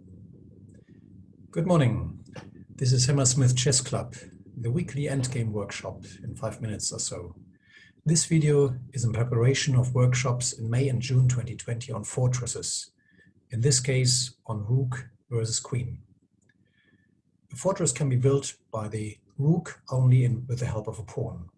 Good morning. This is Hammersmith Chess Club, the weekly endgame workshop in 5 minutes or so. This video is in preparation of workshops in May and June 2020 on fortresses, in this case on Rook versus Queen. A fortress can be built by the Rook only with the help of a pawn.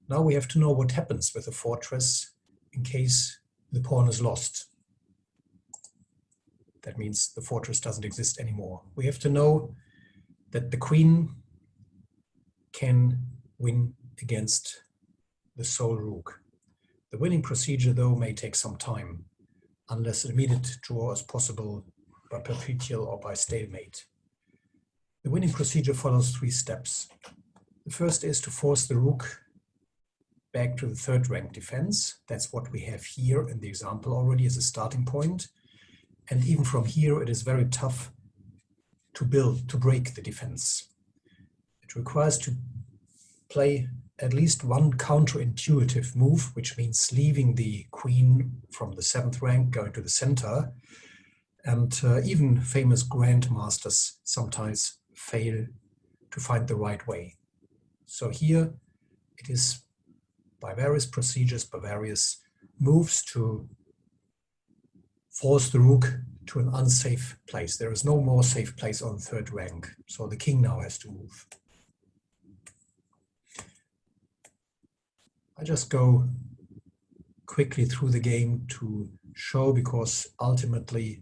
Now we have to know what happens with a fortress in case the pawn is lost. That means the fortress doesn't exist anymore. We have to know that the queen can win against the sole rook. The winning procedure, though, may take some time, unless an immediate draw is possible by perpetual or by stalemate. The winning procedure follows 3 steps. The first is to force the rook back to the third rank defense. That's what we have here in the example already as a starting point. And even from here, it is very tough to break the defense. It requires to play at least one counterintuitive move, which means leaving the queen from the 7th rank, going to the center. And even famous grandmasters sometimes fail to find the right way. So here it is by various procedures, by various moves to force the rook to an unsafe place. There is no more safe place on 3rd rank, so the king now has to move. I just go quickly through the game to show, because ultimately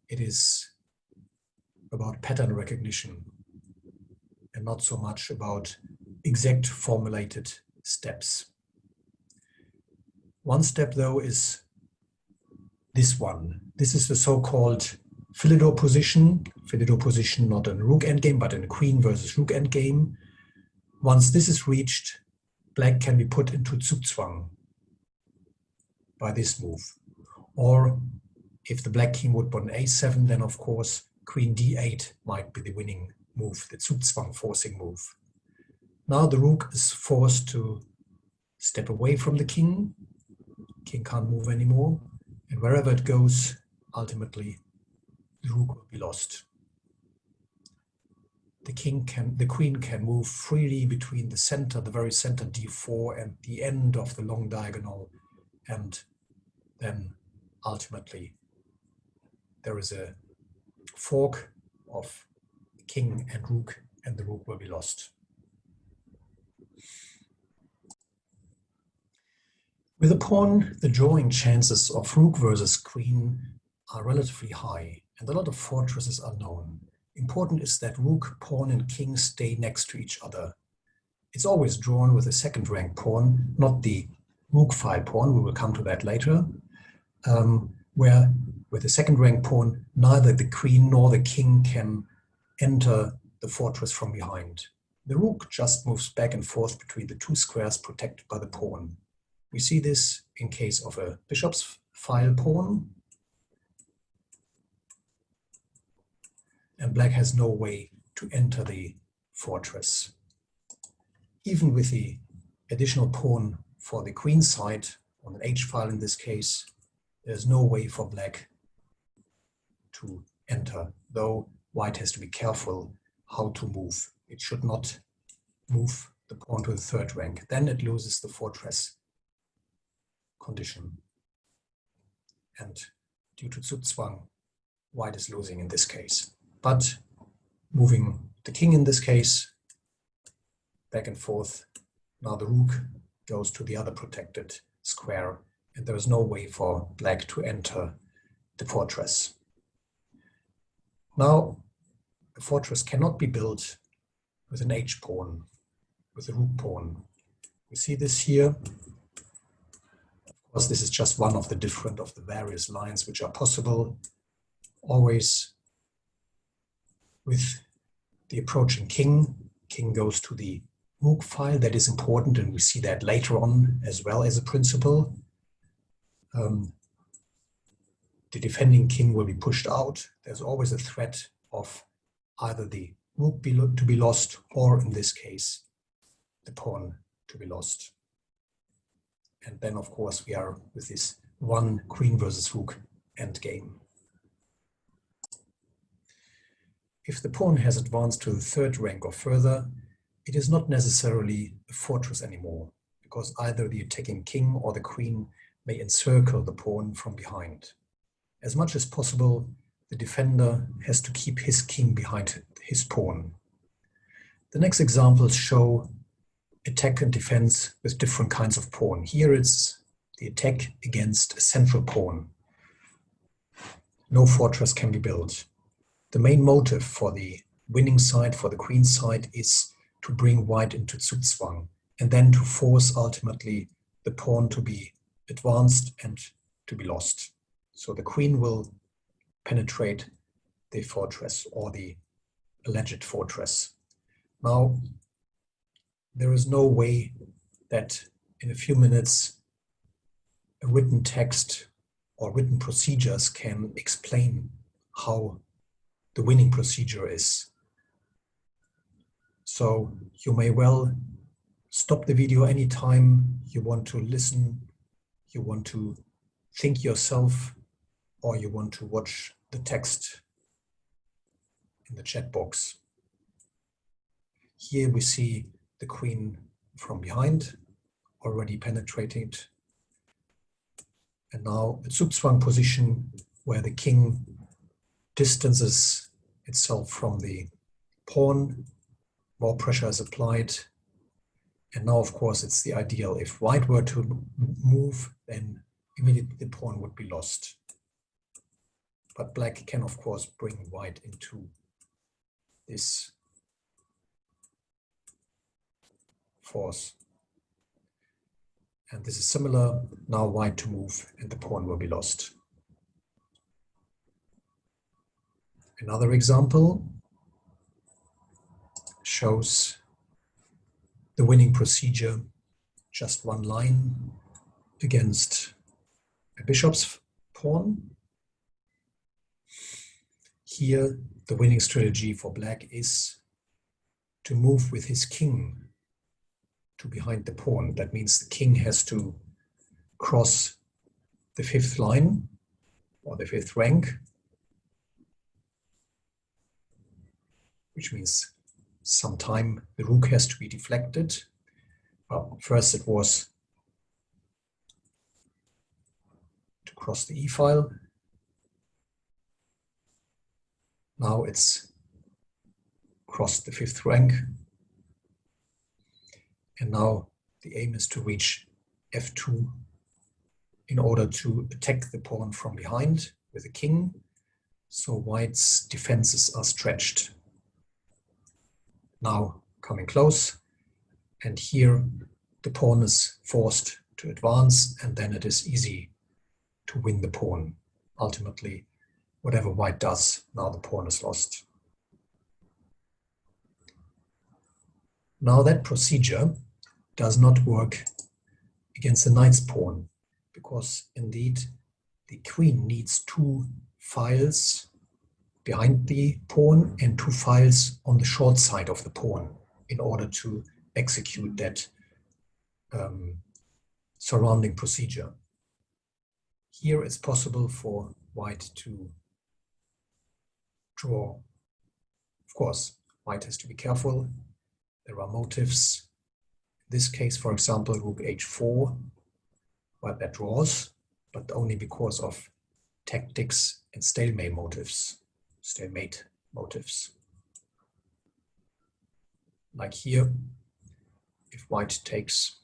it is about pattern recognition and not so much about exact formulated steps. One step, though, is this one. This is the so-called Philidor position. Philidor position not in Rook endgame, but in Queen versus Rook endgame. Once this is reached, black can be put into Zugzwang by this move. Or if the black king would put an a7, then of course Queen d8 might be the winning move, the Zugzwang forcing move. Now the rook is forced to step away from the king. King can't move anymore. And wherever it goes, ultimately, the rook will be lost. The queen can move freely between the center, the very center d4, and the end of the long diagonal. And then ultimately, there is a fork of king and the rook will be lost. With a pawn, the drawing chances of rook versus queen are relatively high, and a lot of fortresses are known. Important is that rook, pawn, and king stay next to each other. It's always drawn with a 2nd rank pawn, not the rook file pawn, we will come to that later, where with the 2nd rank pawn, neither the queen nor the king can enter the fortress from behind. The rook just moves back and forth between the 2 squares protected by the pawn. We see this in case of a bishop's file pawn. And black has no way to enter the fortress. Even with the additional pawn for the queen side, on an h-file in this case, there's no way for black to enter, though white has to be careful how to move. It should not move the pawn to the 3rd rank. Then it loses the fortress condition. And due to Zugzwang, white is losing in this case. But moving the king in this case, back and forth, now the rook goes to the other protected square, and there is no way for black to enter the fortress. Now, the fortress cannot be built with an h-pawn, with a rook pawn. We see this here. Of course, this is just one of the various lines which are possible. Always with the approaching king. King goes to the rook file. That is important, and we see that later on as well as a principle. The defending king will be pushed out. There's always a threat of either the rook to be lost, or in this case, the pawn to be lost. And then, of course, we are with this one queen versus rook endgame. if the pawn has advanced to the third rank or further, it is not necessarily a fortress anymore, because either the attacking king or the queen may encircle the pawn from behind. As much as possible, the defender has to keep his king behind his pawn. The next examples show attack and defense with different kinds of pawn. Here it's the attack against a central pawn. No fortress can be built. The main motive for the winning side, for the queen side, is to bring white into Zugzwang and then to force ultimately the pawn to be advanced and to be lost. So the queen will penetrate the fortress or the alleged fortress. Now, there is no way that in a few minutes a written text or written procedures can explain how the winning procedure is. So you may well stop the video anytime you want to listen, you want to think yourself, or you want to watch the text in the chat box. Here we see the queen from behind, already penetrated. And now a Zugzwang position where the king distances itself from the pawn, more pressure is applied. And now, of course, it's the ideal. If white were to move, then immediately the pawn would be lost. But black can, of course, bring white into this force. And this is similar. Now white to move and the pawn will be lost. Another example shows the winning procedure, just one line against a bishop's pawn. Here, the winning strategy for black is to move with his king to behind the pawn. That means the king has to cross the fifth line or the fifth rank, which means sometime the rook has to be deflected. Well, first it was to cross the e-file. Now it's crossed the fifth rank. And now the aim is to reach f2 in order to attack the pawn from behind with the king, so white's defenses are stretched. Now coming close, and here the pawn is forced to advance, and then it is easy to win the pawn. Ultimately, whatever white does, now the pawn is lost. Now that procedure does not work against the knight's pawn, because indeed the queen needs two files behind the pawn and two files on the short side of the pawn in order to execute that surrounding procedure. Here it's possible for white to draw. Of course, white has to be careful. There are motives. In this case, for example, rook h4, white that draws, but only because of tactics and stalemate motives. Like here, if white takes,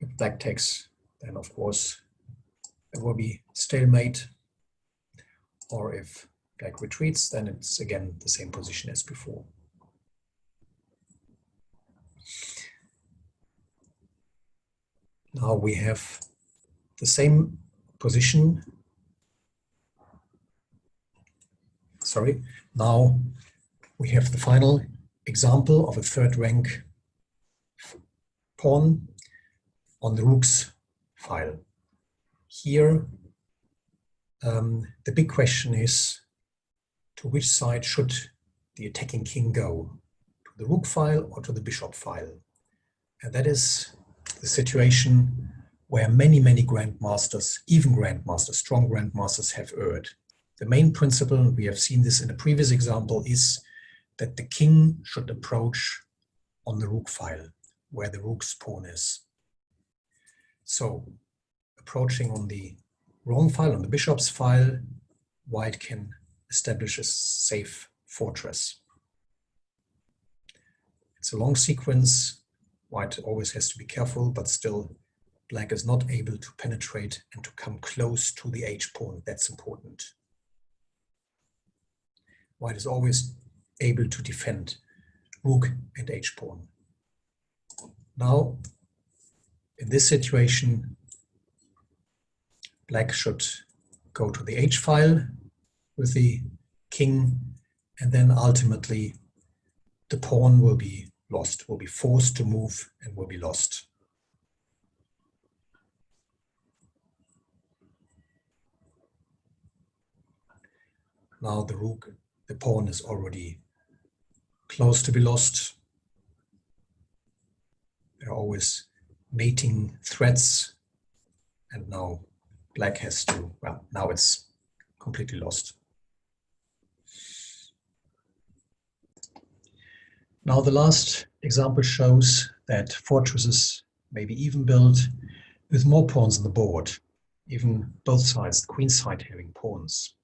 if black takes, then of course there will be stalemate. Or if black retreats, then it's again the same position as before. Now we have the same position. Sorry, now we have the final example of a third rank pawn on the rook's file. Here, the big question is, to which side should the attacking king go? To the rook file or to the bishop file? And that is the situation where many grandmasters, even grandmasters, strong grandmasters, have erred. The main principle, we have seen this in the previous example, is that the king should approach on the rook file, where the rook's pawn is. So, approaching on the wrong file, on the bishop's file, white can establish a safe fortress. It's a long sequence. White always has to be careful, but still black is not able to penetrate and to come close to the h-pawn. That's important. White is always able to defend rook and h-pawn. Now, in this situation, black should go to the h-file with the king, and then ultimately the pawn will be lost, will be forced to move and will be lost. Now the pawn is already close to be lost. There are always mating threats, and now black has to, well, now it's completely lost. Now the last example shows that fortresses may be even built with more pawns on the board, even both sides, the queen side having pawns.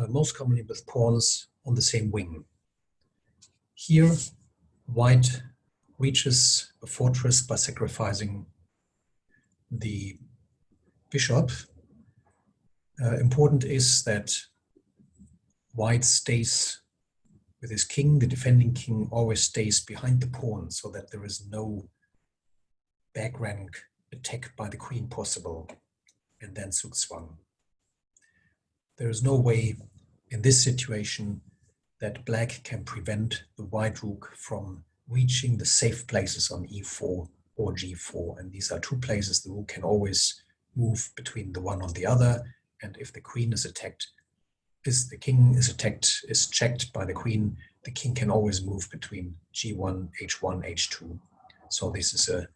Most commonly with pawns on the same wing. Here, white reaches a fortress by sacrificing the bishop. Important is that white stays with his king. The defending king always stays behind the pawn so that there is no back rank attack by the queen possible, and then Zugzwang. There is no way in this situation that black can prevent the white rook from reaching the safe places on e4 or g4. And these are two places the rook can always move between the one or the other. And if the queen is attacked, the king is attacked, is checked by the queen, the king can always move between g1, h1, h2. So this is a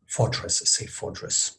fortress, a safe fortress.